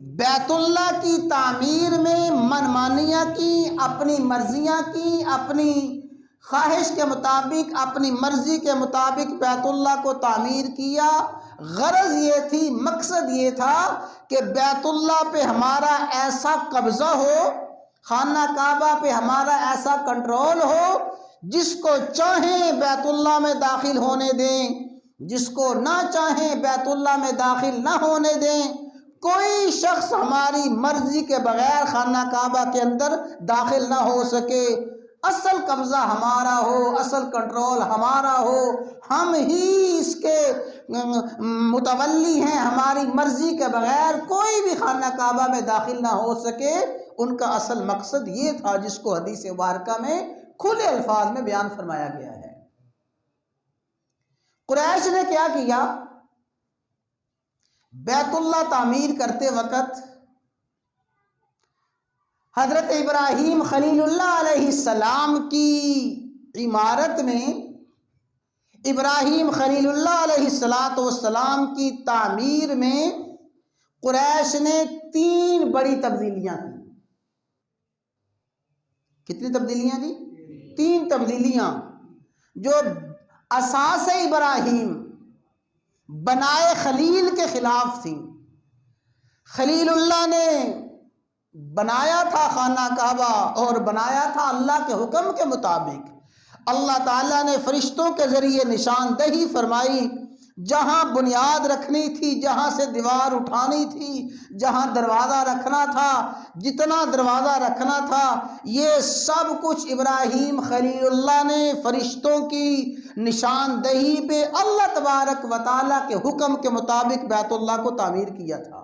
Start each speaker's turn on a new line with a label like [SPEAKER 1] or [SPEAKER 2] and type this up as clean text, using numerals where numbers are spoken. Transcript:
[SPEAKER 1] بیت اللہ کی تعمیر میں منمانیاں کی، اپنی مرضیاں کی، اپنی خواہش کے مطابق، اپنی مرضی کے مطابق بیت اللہ کو تعمیر کیا۔ غرض یہ تھی، مقصد یہ تھا کہ بیت اللہ پہ ہمارا ایسا قبضہ ہو، خانہ کعبہ پہ ہمارا ایسا کنٹرول ہو، جس کو چاہیں بیت اللہ میں داخل ہونے دیں، جس کو نہ چاہیں بیت اللہ میں داخل نہ ہونے دیں، کوئی شخص ہماری مرضی کے بغیر خانہ کعبہ کے اندر داخل نہ ہو سکے، اصل قبضہ ہمارا ہو، اصل کنٹرول ہمارا ہو، ہم ہی اس کے متولی ہیں، ہماری مرضی کے بغیر کوئی بھی خانہ کعبہ میں داخل نہ ہو سکے۔ ان کا اصل مقصد یہ تھا جس کو حدیث مبارکہ میں کھلے الفاظ میں بیان فرمایا گیا ہے۔ قریش نے کیا کیا؟ بیت اللہ تعمیر کرتے وقت حضرت ابراہیم خلیل اللہ علیہ السلام کی عمارت میں، ابراہیم خلیل اللہ علیہ السلام کی تعمیر میں قریش نے 3 بڑی تبدیلیاں کی۔ کتنی تبدیلیاں دی؟ 3 تبدیلیاں جو اساس ابراہیم بنائے خلیل کے خلاف تھیں۔ خلیل اللہ نے بنایا تھا خانہ کعبہ اور بنایا تھا اللہ کے حکم کے مطابق۔ اللہ تعالیٰ نے فرشتوں کے ذریعے نشاندہی فرمائی، جہاں بنیاد رکھنی تھی، جہاں سے دیوار اٹھانی تھی، جہاں دروازہ رکھنا تھا، جتنا دروازہ رکھنا تھا، یہ سب کچھ ابراہیم خلیل اللہ نے فرشتوں کی نشاندہی پہ اللہ تبارک و تعالیٰ کے حکم کے مطابق بیت اللہ کو تعمیر کیا تھا۔